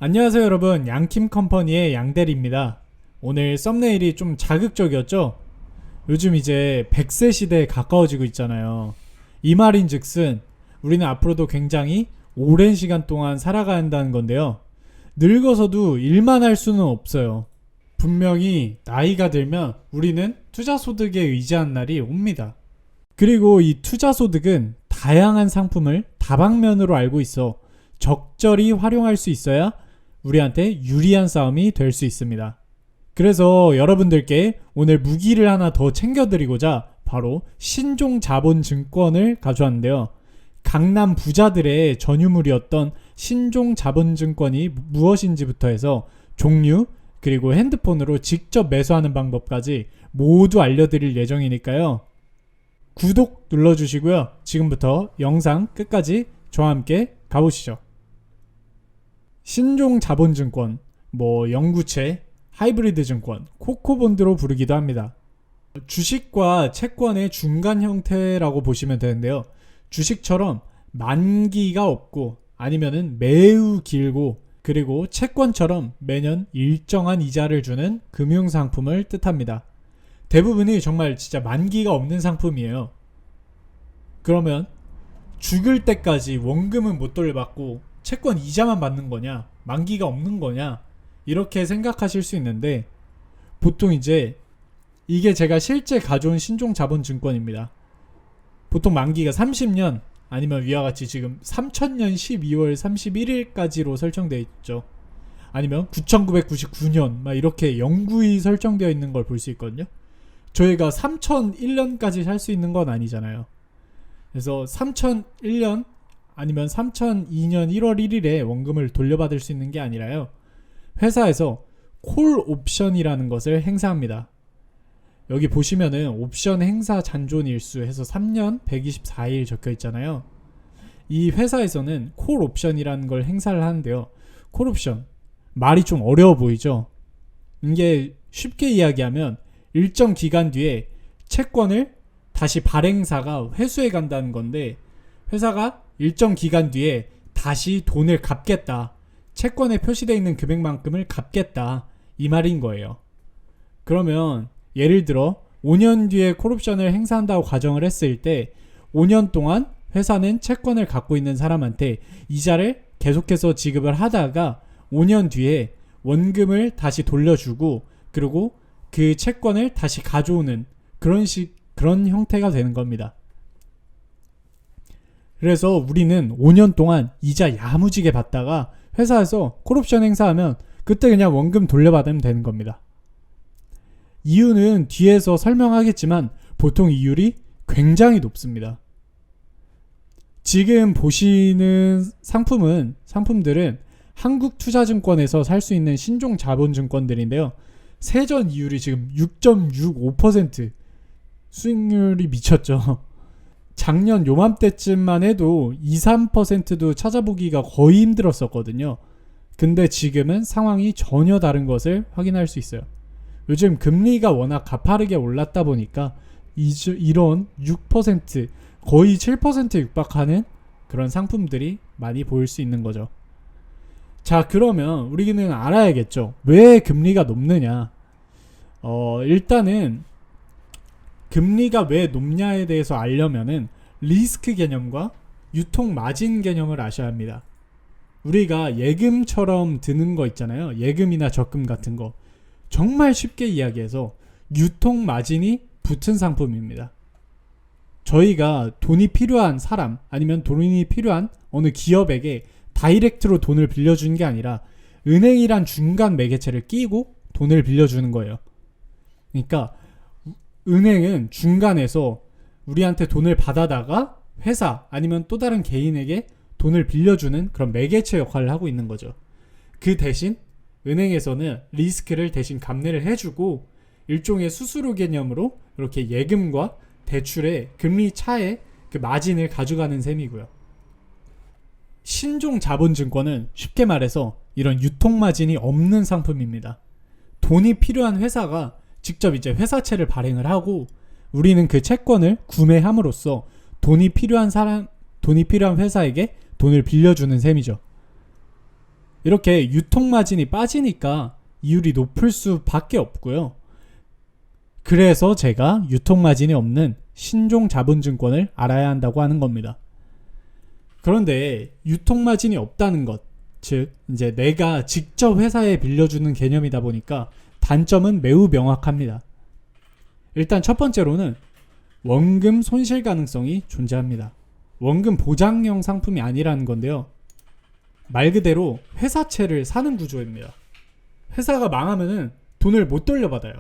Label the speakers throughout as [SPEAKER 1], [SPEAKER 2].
[SPEAKER 1] 안녕하세요 여러분, 양킴컴퍼니의 양대리입니다. 오늘 썸네일이 좀 자극적이었죠? 요즘 이제 100세 시대에 가까워지고 있잖아요. 이 말인즉슨 우리는 앞으로도 굉장히 오랜 시간 동안 살아가야 한다는 건데요. 늙어서도 일만 할 수는 없어요. 분명히 나이가 들면 우리는 투자소득에 의지한 날이 옵니다. 그리고 이 투자소득은 다양한 상품을 다방면으로 알고 있어 적절히 활용할 수 있어야 우리한테 유리한 싸움이 될 수 있습니다. 그래서 여러분들께 오늘 무기를 하나 더 챙겨드리고자 바로 신종자본증권을 가져왔는데요. 강남 부자들의 전유물이었던 신종자본증권이 무엇인지부터 해서 종류, 그리고 핸드폰으로 직접 매수하는 방법까지 모두 알려드릴 예정이니까요. 구독 눌러주시고요. 지금부터 영상 끝까지 저와 함께 가보시죠. 신종자본증권, 영구채, 하이브리드 증권, 코코본드로 부르기도 합니다. 주식과 채권의 중간 형태라고 보시면 되는데요. 주식처럼 만기가 없고 아니면은 매우 길고, 그리고 채권처럼 매년 일정한 이자를 주는 금융상품을 뜻합니다. 대부분이 정말 진짜 만기가 없는 상품이에요. 그러면 죽을 때까지 원금은 못 돌려받고 채권 이자만 받는 거냐, 만기가 없는 거냐, 이렇게 생각하실 수 있는데, 보통 이제 이게 제가 실제 가져온 신종자본증권입니다. 보통 만기가 30년 아니면 위와 같이 지금 3000년 12월 31일까지로 설정되어 있죠. 아니면 9999년 막 이렇게 영구히 설정되어 있는 걸 볼 수 있거든요. 저희가 3001년까지 살 수 있는 건 아니잖아요. 그래서 3001년 아니면 3002년 1월 1일에 원금을 돌려받을 수 있는 게 아니라요, 회사에서 콜 옵션이라는 것을 행사합니다. 여기 보시면은 옵션 행사 잔존 일수 해서 3년 124일 적혀 있잖아요. 이 회사에서는 콜 옵션이라는 걸 행사를 하는데요. 콜 옵션, 말이 좀 어려워 보이죠? 이게 쉽게 이야기하면 일정 기간 뒤에 채권을 다시 발행사가 회수해 간다는 건데, 회사가 일정 기간 뒤에 다시 돈을 갚겠다, 채권에 표시되어 있는 금액만큼을 갚겠다, 이 말인 거예요. 그러면 예를 들어 5년 뒤에 콜옵션을 행사한다고 가정을 했을 때 5년 동안 회사는 채권을 갖고 있는 사람한테 이자를 계속해서 지급을 하다가 5년 뒤에 원금을 다시 돌려주고, 그리고 그 채권을 다시 가져오는 그런 형태가 되는 겁니다. 그래서 우리는 5년 동안 이자 야무지게 받다가 회사에서 콜옵션 행사하면 그때 그냥 원금 돌려받으면 되는 겁니다. 이유는 뒤에서 설명하겠지만 보통 이율이 굉장히 높습니다. 지금 보시는 상품들은 한국투자증권에서 살 수 있는 신종자본증권들인데요. 세전 이율이 지금 6.65%, 수익률이 미쳤죠. 작년 요맘때쯤만 해도 2, 3%도 찾아보기가 거의 힘들었었거든요. 근데 지금은 상황이 전혀 다른 것을 확인할 수 있어요. 요즘 금리가 워낙 가파르게 올랐다 보니까 이런 6%, 거의 7%에 육박하는 그런 상품들이 많이 보일 수 있는 거죠. 자, 그러면 우리는 알아야겠죠. 왜 금리가 높느냐? 일단은 금리가 왜 높냐에 대해서 알려면은 리스크 개념과 유통 마진 개념을 아셔야 합니다. 우리가 예금처럼 드는 거 있잖아요. 예금이나 적금 같은 거. 정말 쉽게 이야기해서 유통 마진이 붙은 상품입니다. 저희가 돈이 필요한 사람, 아니면 돈이 필요한 어느 기업에게 다이렉트로 돈을 빌려주는 게 아니라 은행이란 중간 매개체를 끼고 돈을 빌려주는 거예요. 그러니까 은행은 중간에서 우리한테 돈을 받아다가 회사 아니면 또 다른 개인에게 돈을 빌려주는 그런 매개체 역할을 하고 있는 거죠. 그 대신 은행에서는 리스크를 대신 감내를 해주고 일종의 수수료 개념으로 이렇게 예금과 대출의 금리 차의 그 마진을 가져가는 셈이고요. 신종자본증권은 쉽게 말해서 이런 유통 마진이 없는 상품입니다. 돈이 필요한 회사가 직접 이제 회사채를 발행을 하고 우리는 그 채권을 구매함으로써 돈이 필요한 회사에게 돈을 빌려주는 셈이죠. 이렇게 유통마진이 빠지니까 이율이 높을 수밖에 없고요. 그래서 제가 유통마진이 없는 신종자본증권을 알아야 한다고 하는 겁니다. 그런데 유통마진이 없다는 것, 즉 이제 내가 직접 회사에 빌려주는 개념이다 보니까 단점은 매우 명확합니다. 일단 첫 번째로는 원금 손실 가능성이 존재합니다. 원금 보장형 상품이 아니라는 건데요. 말 그대로 회사채를 사는 구조입니다. 회사가 망하면은 돈을 못 돌려받아요.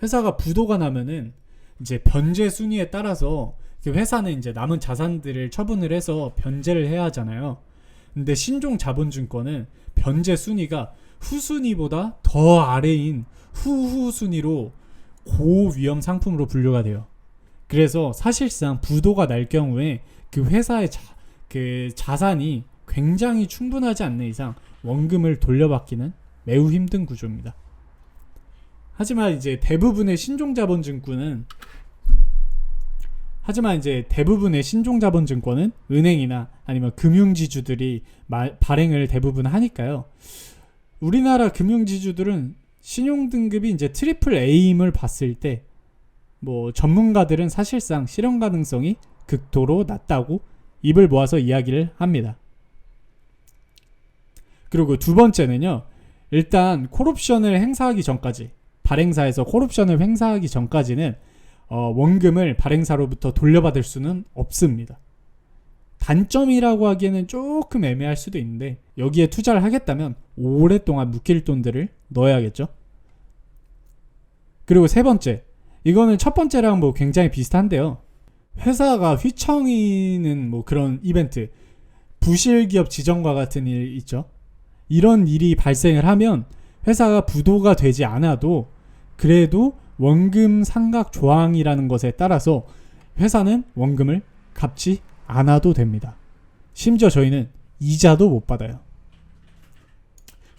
[SPEAKER 1] 회사가 부도가 나면은 이제 변제 순위에 따라서 회사는 이제 남은 자산들을 처분을 해서 변제를 해야 하잖아요. 근데 신종 자본증권은 변제 순위가 후순위보다 더 아래인 후후 순위로 고위험 상품으로 분류가 돼요. 그래서 사실상 부도가 날 경우에 그 회사의 자산이 굉장히 충분하지 않는 이상 원금을 돌려받기는 매우 힘든 구조입니다. 하지만 이제 대부분의 신종자본증권은 은행이나 아니면 금융지주들이 발행을 대부분 하니까요. 우리나라 금융지주들은 신용등급이 이제 트리플 A임을 봤을 때 뭐 전문가들은 사실상 실현 가능성이 극도로 낮다고 입을 모아서 이야기를 합니다. 그리고 두 번째는요. 일단 콜옵션을 행사하기 전까지, 발행사에서 콜옵션을 행사하기 전까지는 원금을 발행사로부터 돌려받을 수는 없습니다. 단점이라고 하기에는 조금 애매할 수도 있는데 여기에 투자를 하겠다면 오랫동안 묶일 돈들을 넣어야겠죠. 그리고 세 번째, 이거는 첫 번째랑 뭐 굉장히 비슷한데요. 회사가 휘청이는 뭐 그런 이벤트, 부실기업 지정과 같은 일 있죠. 이런 일이 발생을 하면 회사가 부도가 되지 않아도 그래도 원금 상각 조항이라는 것에 따라서 회사는 원금을 갚지 않아도 됩니다. 심지어 저희는 이자도 못 받아요.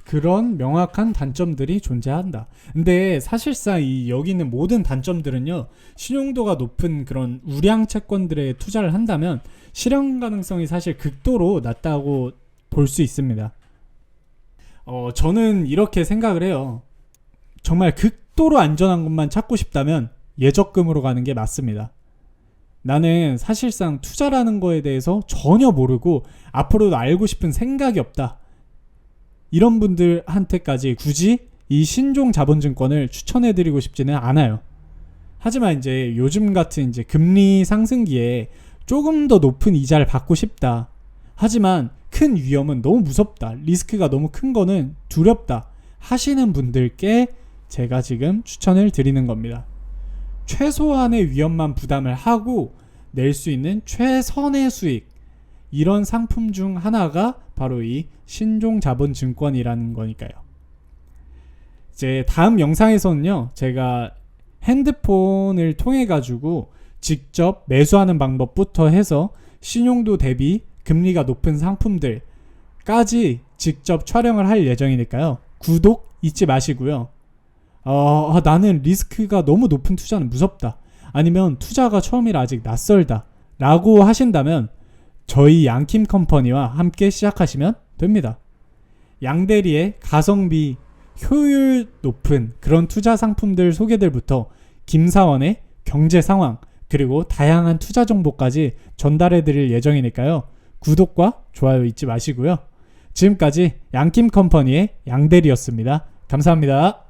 [SPEAKER 1] 그런 명확한 단점들이 존재한다. 근데 사실상 여기 있는 모든 단점들은요, 신용도가 높은 그런 우량 채권들에 투자를 한다면 실현 가능성이 사실 극도로 낮다고 볼 수 있습니다. 저는 이렇게 생각을 해요. 정말 극도로 안전한 것만 찾고 싶다면 예적금으로 가는 게 맞습니다. 나는 사실상 투자라는 거에 대해서 전혀 모르고 앞으로도 알고 싶은 생각이 없다. 이런 분들한테까지 굳이 이 신종 자본증권을 추천해드리고 싶지는 않아요. 하지만 이제 요즘 같은 이제 금리 상승기에 조금 더 높은 이자를 받고 싶다. 하지만 큰 위험은 너무 무섭다. 리스크가 너무 큰 거는 두렵다. 하시는 분들께 제가 지금 추천을 드리는 겁니다. 최소한의 위험만 부담을 하고 낼 수 있는 최선의 수익, 이런 상품 중 하나가 바로 이 신종자본증권이라는 거니까요. 이제 다음 영상에서는요, 제가 핸드폰을 통해 가지고 직접 매수하는 방법부터 해서 신용도 대비 금리가 높은 상품들까지 직접 촬영을 할 예정이니까요. 구독 잊지 마시고요. 나는 리스크가 너무 높은 투자는 무섭다. 아니면 투자가 처음이라 아직 낯설다. 라고 하신다면 저희 양킴 컴퍼니와 함께 시작하시면 됩니다. 양대리의 가성비, 효율 높은 그런 투자 상품들 소개들부터 김사원의 경제 상황, 그리고 다양한 투자 정보까지 전달해 드릴 예정이니까요. 구독과 좋아요 잊지 마시고요. 지금까지 양킴 컴퍼니의 양대리였습니다. 감사합니다.